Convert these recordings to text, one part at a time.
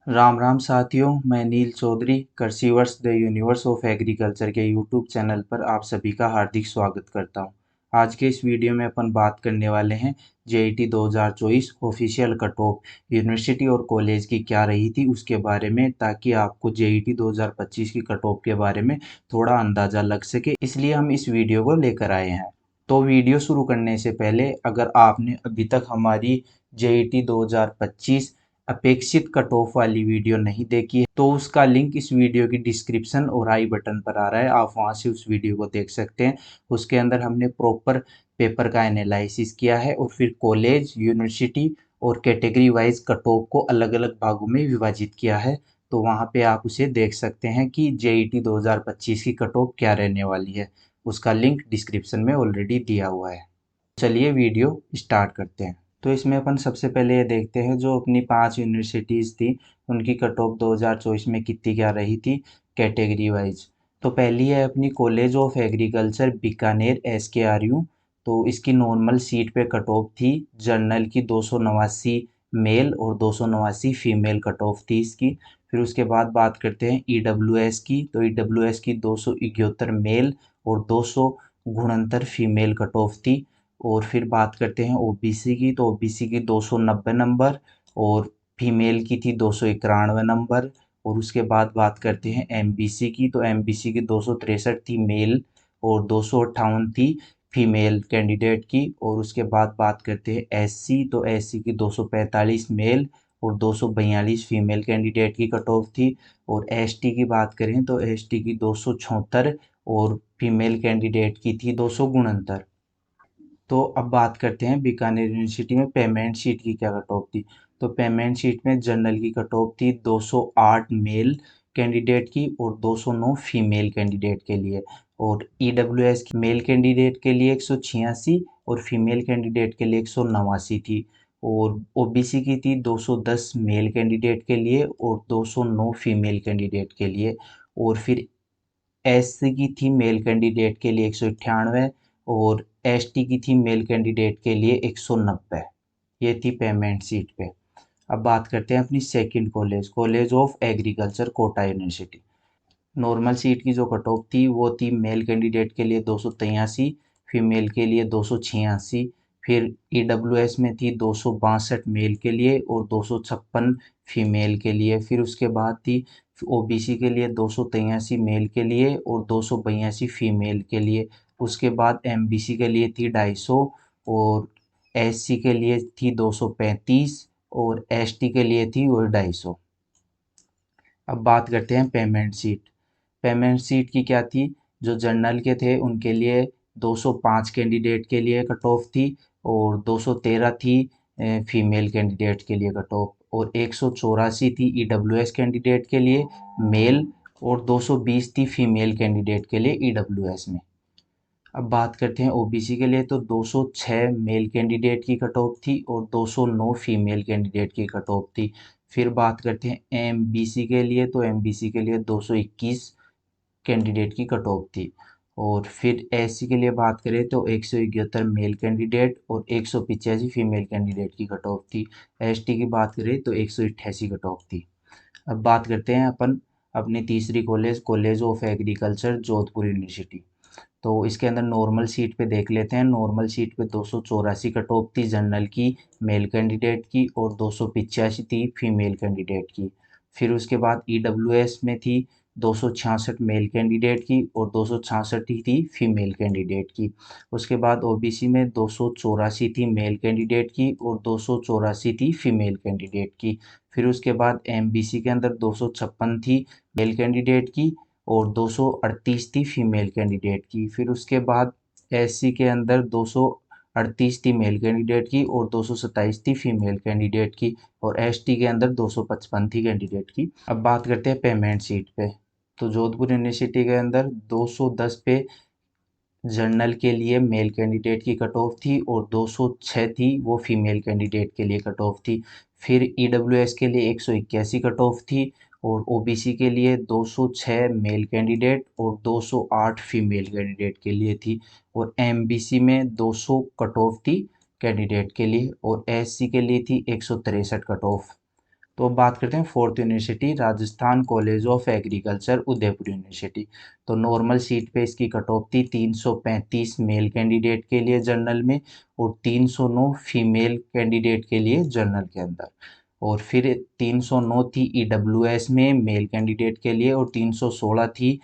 राम राम साथियों, मैं Neel Chaudhary Krishiverse the universe of agriculture के यूट्यूब चैनल पर आप सभी का हार्दिक स्वागत करता हूं। आज के इस वीडियो में अपन बात करने वाले हैं JET 2024 official cut off university और कॉलेज की क्या रही थी उसके बारे में, ताकि आपको जेईटी 2025 की कट ऑफ के बारे में थोड़ा अंदाज़ा लग सके, इसलिए हम इस वीडियो को लेकर आए हैं। तो वीडियो शुरू करने से पहले अगर आपने अभी तक हमारी जेईटी 2025 अपेक्षित कट ऑफ वाली वीडियो नहीं देखी है तो उसका लिंक इस वीडियो की डिस्क्रिप्शन और आई बटन पर आ रहा है, आप वहां से उस वीडियो को देख सकते हैं। उसके अंदर हमने प्रॉपर पेपर का एनालिसिस किया है और फिर कॉलेज, यूनिवर्सिटी और कैटेगरी वाइज कट ऑफ को अलग अलग भागों में विभाजित किया है। तो वहां पे आप उसे देख सकते हैं कि जेईटी 2025 की कट ऑफ क्या रहने वाली है। उसका लिंक डिस्क्रिप्शन में ऑलरेडी दिया हुआ है। चलिए वीडियो स्टार्ट करते हैं। तो इसमें अपन सबसे पहले ये देखते हैं जो अपनी 5 यूनिवर्सिटीज़ थी उनकी कट ऑफ 2024 में कितनी क्या रही थी कैटेगरी वाइज। तो पहली है अपनी college of agriculture Bikaner SKRU। तो इसकी नॉर्मल सीट पे कट ऑफ थी जर्नल की 289 मेल और 289 फीमेल कट ऑफ थी इसकी। फिर उसके बाद बात करते हैं EWS की। तो EWS की 271 मेल और 200 गुणंतर फीमेल कट ऑफ थी। और फिर बात करते हैं ओबीसी की। तो ओबीसी की 290 नंबर और फीमेल की थी 291 नंबर। और उसके बाद बात करते हैं एमबीसी की। तो एमबीसी की 263 थी मेल और 258 थी फीमेल कैंडिडेट की। और उसके बाद बात करते हैं एससी। तो एससी की 245 मेल और 242 फीमेल कैंडिडेट की कट ऑफ थी। और एसटी की बात करें तो एसटी की 276 और फीमेल कैंडिडेट की थी 269। तो अब बात करते हैं बीकानेर यूनिवर्सिटी में पेमेंट शीट की क्या कट ऑफ थी। तो पेमेंट शीट में जनरल की कट ऑफ थी 208 मेल कैंडिडेट की और 209 फीमेल कैंडिडेट के लिए। और ईडब्ल्यूएस की मेल कैंडिडेट के लिए 186 और फीमेल कैंडिडेट के लिए 189 थी। और ओबीसी की थी 210 मेल कैंडिडेट के लिए और 209 फीमेल कैंडिडेट के लिए। और फिर एससी की थी मेल कैंडिडेट के लिए 198 और एसटी की थी मेल कैंडिडेट के लिए 190। ये थी पेमेंट सीट पे। अब बात करते हैं अपनी second college, college of agriculture Kota university. Normal seat की जो कट ऑफ थी वो थी मेल कैंडिडेट के लिए 283, फीमेल के लिए 286। फिर ईडब्ल्यूएस में थी 262 मेल के लिए और 256 फीमेल के लिए। फिर उसके बाद थी ओबीसी के लिए 283 मेल के लिए और 282 फीमेल के लिए। उसके बाद एमबीसी के लिए थी 250 और एससी के लिए थी 235 और एसटी के लिए थी वो 250। अब बात करते हैं पेमेंट सीट। पेमेंट सीट की क्या थी, जो जनरल के थे उनके लिए 205 कैंडिडेट के लिए कट ऑफ थी और 213 थी फीमेल कैंडिडेट के लिए कट ऑफ। और 184 थी ईडब्ल्यूएस कैंडिडेट के लिए मेल और 220 थी फीमेल कैंडिडेट के लिए ईडब्ल्यूएस में। अब बात करते हैं ओबीसी के लिए। तो 206 मेल कैंडिडेट की कट ऑफ थी और 209 फीमेल कैंडिडेट की कट ऑफ थी। फिर बात करते हैं एमबीसी के लिए। तो एमबीसी के लिए 221 कैंडिडेट की कट ऑफ थी। और फिर एससी के लिए बात करें तो 171 मेल कैंडिडेट और 185 फीमेल कैंडिडेट की कट ऑफ थी। एसटी की बात करें तो 188 कट ऑफ थी। अब बात करते हैं अपन अपनी तीसरी college, college of agriculture Jodhpur university. तो इसके अंदर नॉर्मल सीट पे देख लेते हैं। नॉर्मल सीट पे 284 कट ऑफ थी जनरल की मेल कैंडिडेट की और 285 थी फीमेल कैंडिडेट की। फिर उसके बाद ईडब्ल्यूएस में थी 266 मेल कैंडिडेट की और 266 ही थी फीमेल कैंडिडेट की। उसके बाद ओबीसी में 284 थी मेल कैंडिडेट की और 284 थी फीमेल कैंडिडेट की। फिर उसके बाद एमबीसी के अंदर 256 थी मेल कैंडिडेट की और 238 थी फीमेल कैंडिडेट की। फिर उसके बाद एससी के अंदर 238 थी मेल कैंडिडेट की और 227 थी फीमेल कैंडिडेट की। और एसटी के अंदर 255 थी कैंडिडेट की। अब बात करते हैं पेमेंट सीट पे। तो जोधपुर यूनिवर्सिटी के अंदर 210 पे जनरल के लिए मेल कैंडिडेट की कट ऑफ थी और 206 थी वो फीमेल कैंडिडेट के लिए कट ऑफ थी। फिर ईडब्ल्यूएस के लिए 181 कट ऑफ थी और ओबीसी के लिए 206 मेल कैंडिडेट और 208 फीमेल कैंडिडेट के लिए थी। और एमबीसी में 200 कट ऑफ थी कैंडिडेट के लिए और एससी के लिए थी 163 कट ऑफ। तो अब बात करते हैं fourth university, Rajasthan college of agriculture Udaipur university. तो नॉर्मल सीट पे इसकी कट ऑफ थी 335 मेल कैंडिडेट के लिए जनरल में, और 309 फीमेल कैंडिडेट के लिए जनरल के अंदर। और फिर 309 थी ईडब्ल्यूएस में मेल कैंडिडेट के लिए, और 316 थी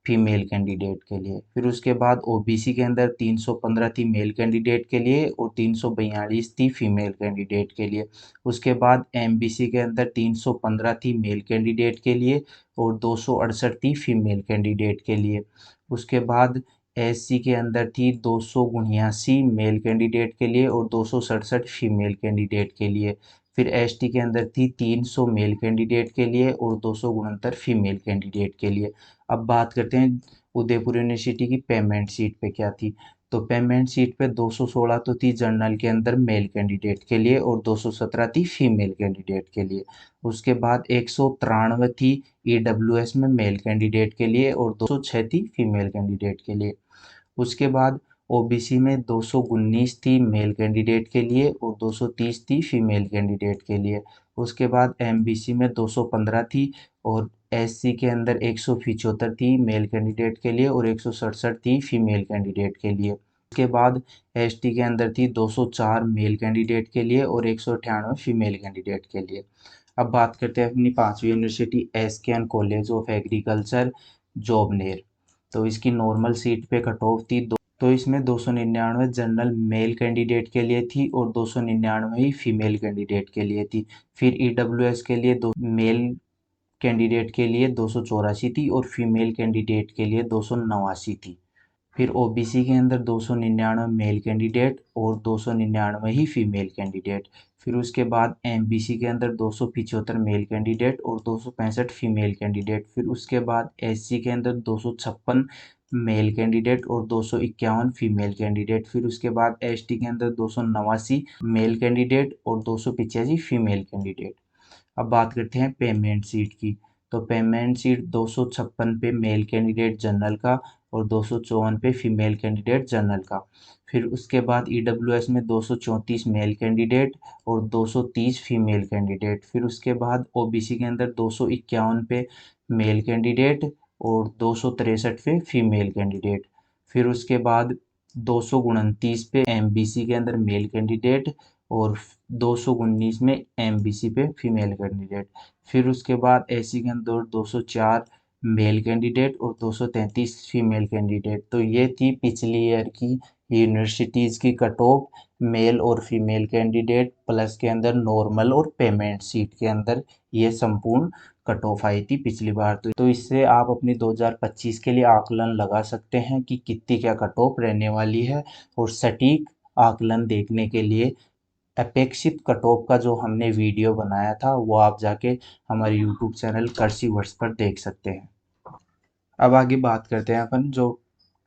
फीमेल कैंडिडेट के लिए। फिर उसके बाद ओबीसी के अंदर 315 थी मेल कैंडिडेट के लिए, और 342 थी फीमेल कैंडिडेट के लिए। उसके बाद एमबीसी के अंदर 315 थी मेल कैंडिडेट के लिए, और 268 थी फीमेल कैंडिडेट के लिए। उसके बाद एससी के अंदर थी 279 मेल कैंडिडेट के लिए, और 267 फीमेल कैंडिडेट के लिए। फिर एसटी के अंदर थी 300 मेल कैंडिडेट के लिए, और 269 फीमेल कैंडिडेट के लिए। अब बात करते हैं उदयपुर यूनिवर्सिटी की पेमेंट सीट पे क्या थी। तो पेमेंट सीट पे 216 तो थी जनरल के अंदर मेल कैंडिडेट के लिए, और 217 थी फीमेल कैंडिडेट के लिए। उसके बाद 193 थी ईडब्ल्यूएस में मेल कैंडिडेट के लिए, और 206 थी फीमेल कैंडिडेट के लिए। उसके बाद ओबीसी में 219 थी मेल कैंडिडेट के लिए, और 230 थी फीमेल कैंडिडेट के लिए। उसके बाद एमबीसी में 215 थी, और एससी के अंदर 175 थी मेल कैंडिडेट के लिए, और 167 थी फीमेल कैंडिडेट के लिए। उसके बाद एसटी के अंदर थी 204 मेल कैंडिडेट के लिए, और 198 फीमेल कैंडिडेट के लिए। अब बात करते हैं अपनी पांचवी university SKN college of agriculture Jobner. तो इसकी नॉर्मल सीट पे कट ऑफ थी तो इसमें 299 जनरल मेल कैंडिडेट के लिए थी, और 299 ही फीमेल कैंडिडेट के लिए थी। फिर ईडब्ल्यूएस के लिए दो मेल कैंडिडेट के लिए 284 थी, और फीमेल कैंडिडेट के लिए 289 थी। फिर ओबीसी के अंदर 299 मेल कैंडिडेट, और 299 ही फीमेल कैंडिडेट। फिर उसके बाद एमबीसी के अंदर 275 मेल कैंडिडेट, और 265 फीमेल कैंडिडेट। फिर उसके बाद एससी के अंदर 256 मेल कैंडिडेट, और 251 फीमेल कैंडिडेट। फिर उसके बाद एसटी के अंदर 289 मेल कैंडिडेट, और 285 फीमेल कैंडिडेट। अब बात करते हैं पेमेंट सीट की। तो पेमेंट सीट 256 पे मेल कैंडिडेट जनरल का, और 254 पे फीमेल कैंडिडेट जनरल का। फिर उसके बाद ईडब्ल्यूएस में 234 मेल कैंडिडेट, और 230 फीमेल कैंडिडेट। फिर उसके बाद ओबीसी के अंदर 251 पे मेल कैंडिडेट, और 263 पे फीमेल कैंडिडेट। फिर उसके बाद 229 पे एमबीसी के अंदर मेल कैंडिडेट, और 219 में एमबीसी पे फीमेल कैंडिडेट। फिर उसके बाद एससी के अंदर 204 मेल कैंडिडेट, और 233 फीमेल कैंडिडेट। तो ये थी पिछली ईयर की यूनिवर्सिटीज़ की कट ऑफ मेल और फीमेल कैंडिडेट प्लस के अंदर नॉर्मल और पेमेंट सीट के अंदर ये संपूर्ण कट ऑफ आई थी पिछली बार। तो इससे आप अपनी 2025 के लिए आकलन लगा सकते हैं कि कितनी क्या कट ऑफ रहने वाली है। और सटीक आकलन देखने के लिए अपेक्षित कट ऑफ का जो हमने वीडियो बनाया था वो आप जाके हमारे यूट्यूब चैनल कृषि वर्ष पर देख सकते हैं। अब आगे बात करते हैं अपन जो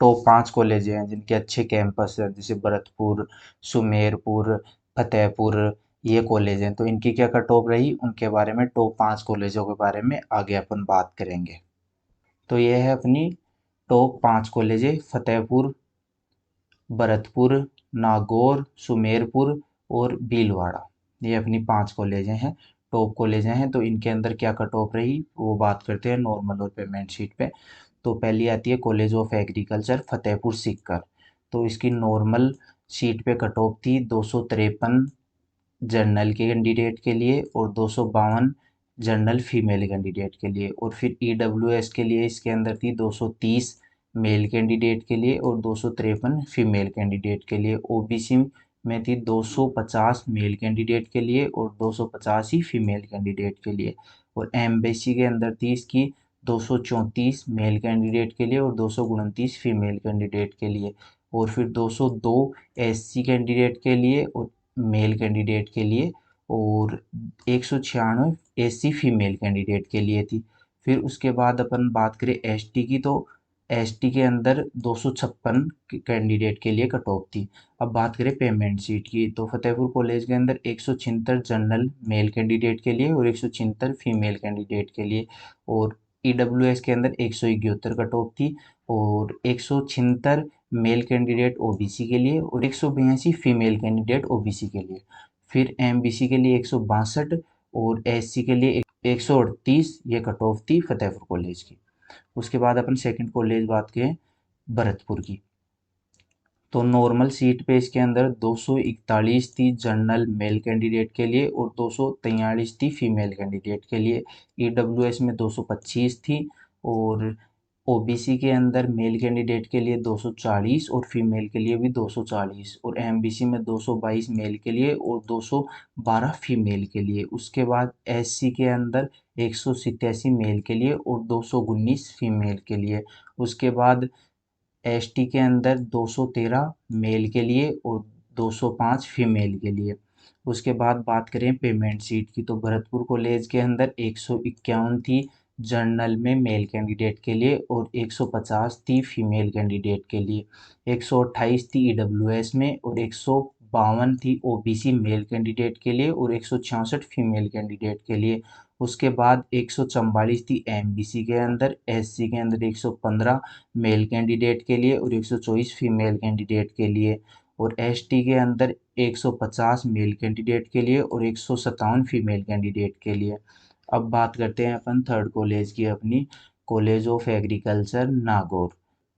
टॉप 5 कॉलेज हैं जिनके अच्छे कैंपस हैं, जैसे भरतपुर, सुमेरपुर, फतेहपुर, ये कॉलेज हैं। तो इनकी क्या कट ऑफ रही उनके बारे में, टॉप 5 कॉलेजों के बारे में आगे अपन बात करेंगे। तो ये है अपनी टॉप 5 कॉलेज, फतेहपुर, भरतपुर, नागौर, सुमेरपुर और भीलवाड़ा। ये अपनी 5 कॉलेजें हैं, टॉप कॉलेजें हैं। तो इनके अंदर क्या कट ऑफ रही वो बात करते हैं नॉर्मल और पेमेंट शीट पे। तो पहली आती है college of agriculture Fatehpur Sikar. तो इसकी नॉर्मल शीट पे कट ऑफ थी 253 जनरल के कैंडिडेट के लिए, और 252 जनरल फीमेल कैंडिडेट के लिए। और फिर ईडब्ल्यूएस के लिए इसके अंदर थी 230 मेल कैंडिडेट के लिए, और 253 फीमेल कैंडिडेट के लिए। ओबीसी में थी 250 मेल कैंडिडेट के लिए, और 250 ही फीमेल कैंडिडेट के लिए। और एमबीसी के अंदर थी इसकी 234 मेल कैंडिडेट के लिए, और 229 फीमेल कैंडिडेट के लिए। और फिर 202 एससी कैंडिडेट के लिए और मेल कैंडिडेट के लिए, और 196 एससी फीमेल कैंडिडेट के लिए थी। फिर उसके बाद अपन बात करें एसटी की, तो एसटी के अंदर 256 कैंडिडेट के लिए कट ऑफ थी। अब बात करें पेमेंट सीट की, तो फतेहपुर कॉलेज के अंदर 176 जनरल मेल कैंडिडेट के लिए, और 176 फीमेल कैंडिडेट के लिए। और ईडब्ल्यूएस के अंदर 171 कट ऑफ थी, और 176 मेल कैंडिडेट ओबीसी के लिए, और 182 फीमेल कैंडिडेट ओबीसी के लिए। फिर एमबीसी के लिए 162, और एससी के लिए 138 ये कट ऑफ थी फतेहपुर कॉलेज की। उसके बाद अपन सेकंड कॉलेज बात करें भरतपुर की, तो नॉर्मल सीट पे इसके अंदर 241 थी जनरल मेल कैंडिडेट के लिए और 243 थी फीमेल कैंडिडेट के लिए। ईडब्ल्यूएस में 225 थी और ओबीसी के अंदर मेल कैंडिडेट के लिए 240 और फीमेल के लिए भी 240 और एमबीसी में 222 मेल के लिए और 212 फीमेल के लिए। उसके बाद एससी के अंदर 187 मेल के लिए और 219 फीमेल के लिए। उसके बाद एसटी के अंदर 213 मेल के लिए और 205 फीमेल के लिए। उसके बाद बात करें पेमेंट सीट की, तो भरतपुर कॉलेज के अंदर 151 थी जनरल में मेल कैंडिडेट के लिए और 150 थी फीमेल कैंडिडेट के लिए। 128 थी ईडब्ल्यूएस में और 152 थी ओबीसी मेल कैंडिडेट के लिए और 166 फीमेल कैंडिडेट के लिए। उसके बाद 144 थी एमबीसी के अंदर, एससी के अंदर 115 मेल कैंडिडेट के लिए और 124 फीमेल कैंडिडेट के लिए और एसटी के अंदर 150 मेल कैंडिडेट के लिए और 157 फीमेल कैंडिडेट के लिए। अब बात करते हैं अपन थर्ड कॉलेज की अपनी, कॉलेज ऑफ एग्रीकल्चर नागौर।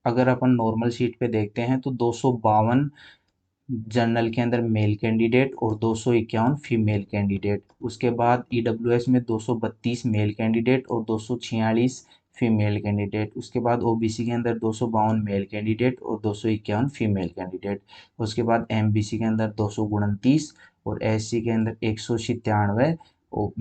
अगर अपन नॉर्मल सीट पे देखते हैं तो 252 जनरल के अंदर मेल कैंडिडेट और 251 फीमेल कैंडिडेट। उसके बाद ईडब्ल्यूएस में 232 मेल कैंडिडेट और 246 फीमेल कैंडिडेट। उसके बाद ओबीसी के अंदर 252 मेल कैंडिडेट और 251 फीमेल कैंडिडेट। उसके बाद एमबीसी के अंदर 229 और एससी के अंदर 197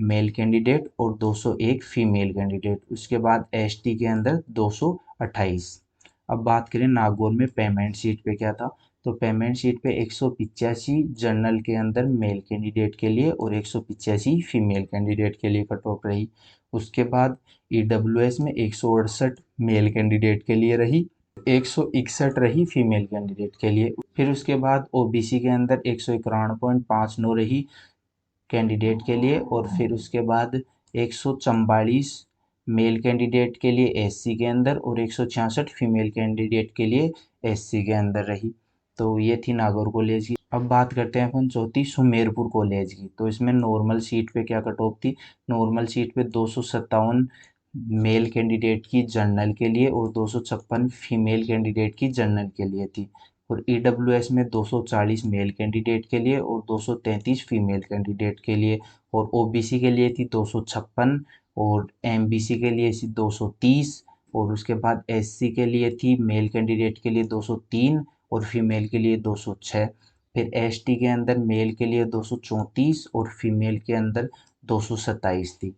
मेल कैंडिडेट और 201 फीमेल कैंडिडेट। उसके बाद एसटी के अंदर 228। अब बात करें नागौर में पेमेंट सीट पे क्या था, तो पेमेंट शीट पे 185 जनरल के अंदर मेल कैंडिडेट के लिए और 185 फीमेल कैंडिडेट के लिए कट ऑफ रही। उसके बाद ईडब्ल्यूएस में 168 मेल कैंडिडेट के लिए रही, 161 रही फीमेल कैंडिडेट के लिए। फिर उसके बाद ओबीसी के अंदर 191.59 रही कैंडिडेट के लिए और फिर उसके बाद 144 मेल कैंडिडेट के लिए एससी के अंदर और 166 फीमेल कैंडिडेट के लिए एससी के अंदर रही। तो ये थी नागौर कॉलेज की। अब बात करते हैं अपन चौथी सुमेरपुर कॉलेज की, तो इसमें नॉर्मल सीट पे क्या कट ऑफ थी, नॉर्मल सीट पे 257 मेल कैंडिडेट की जनरल के लिए और 256 फीमेल कैंडिडेट की जनरल के लिए थी और ईडब्ल्यूएस में 240 मेल कैंडिडेट के लिए और 233 फीमेल कैंडिडेट के लिए और ओबीसी के लिए थी 256 और एमबीसी के लिए थी 230 और उसके बाद एससी के लिए थी मेल कैंडिडेट के लिए 203 और फीमेल के लिए 206। फिर एसटी के अंदर मेल के लिए 234 और फीमेल के अंदर 227 थी।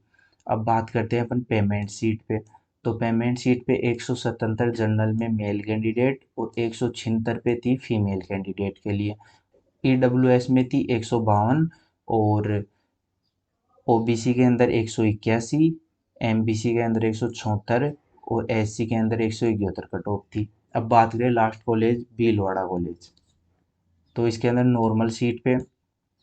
अब बात करते हैं अपन पेमेंट सीट पे, तो पेमेंट सीट पे 177 जनरल में मेल कैंडिडेट और 176 पे थी फीमेल कैंडिडेट के लिए। ईडब्ल्यूएस में थी 152 और ओबीसी के अंदर 181, एमबीसी के अंदर 176 और एससी के अंदर 171 कट ऑफ थी। अब बात करें लास्ट कॉलेज भीलवाड़ा कॉलेज, तो इसके अंदर नॉर्मल सीट पे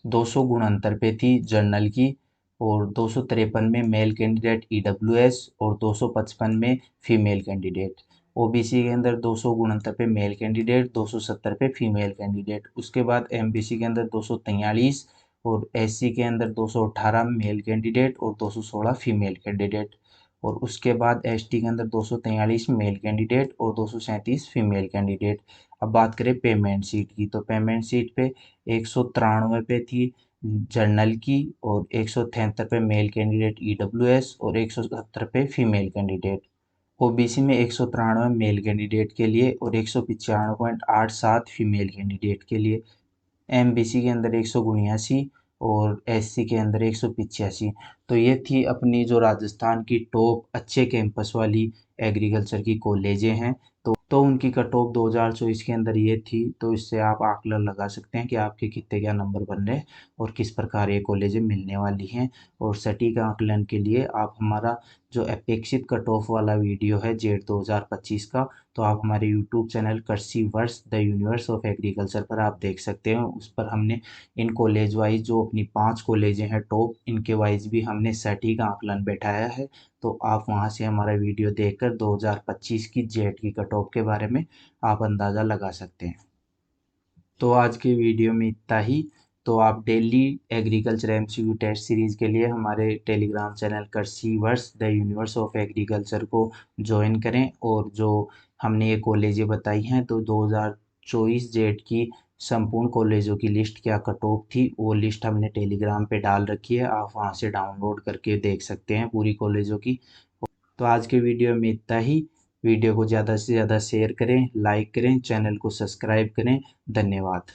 269 पे थी जनरल की और 253 में मेल कैंडिडेट ईडब्ल्यूएस और 255 में फीमेल कैंडिडेट। ओबीसी के अंदर 269 पे मेल कैंडिडेट, 270 पे फीमेल कैंडिडेट। उसके बाद एमबीसी के अंदर 243 और एससी के अंदर 218 मेल कैंडिडेट और 216 फीमेल कैंडिडेट और उसके बाद एसटी के अंदर 243 मेल कैंडिडेट और 237 फीमेल कैंडिडेट। अब बात करें पेमेंट सीट की, तो पेमेंट सीट पे 193 पे थी जनरल की और 173 पे मेल कैंडिडेट ईडब्ल्यूएस और 170 पे फीमेल कैंडिडेट। ओबीसी में 193 मेल कैंडिडेट के लिए और 195.87 फीमेल कैंडिडेट के लिए। एमबीसी के अंदर 179 और एससी के अंदर 185। तो ये थी अपनी जो राजस्थान की टॉप अच्छे कैंपस वाली एग्रीकल्चर की कॉलेजें हैं। तो उनकी कट ऑफ 2024 के अंदर ये थी, तो इससे आप आकलन लगा सकते हैं कि आपके कितने क्या नंबर बन रहे हैं और किस प्रकार ये कॉलेजें मिलने वाली हैं। और सटीक आकलन के लिए आप हमारा जो अपेक्षित कट ऑफ वाला वीडियो है जेट 2025 का, तो आप हमारे यूट्यूब चैनल कृषि वर्ष द यूनिवर्स ऑफ एग्रीकल्चर पर आप देख सकते हैं। उस पर हमने इन कॉलेज वाइज जो अपनी 5 कॉलेजें हैं टॉप, इनके वाइज भी हमने सटीक आकलन बैठाया है। तो आप वहां से हमारा वीडियो देखकर 2025 की जेट की कट ऑफ के बारे में आप अंदाज़ा लगा सकते हैं। तो आज के वीडियो में इतना ही। तो आप daily agriculture MCQ test series के लिए हमारे Telegram channel Krishiverse the universe of agriculture को ज्वाइन करें। और जो हमने ये कॉलेजें बताई हैं, तो 2024 जेड की संपूर्ण कॉलेजों की लिस्ट क्या कट ऑफ थी, वो लिस्ट हमने टेलीग्राम पे डाल रखी है, आप वहाँ से डाउनलोड करके देख सकते हैं पूरी कॉलेजों की। तो आज के वीडियो में इतना ही। वीडियो को ज़्यादा से ज़्यादा शेयर करें, लाइक करें, चैनल को सब्सक्राइब करें। धन्यवाद।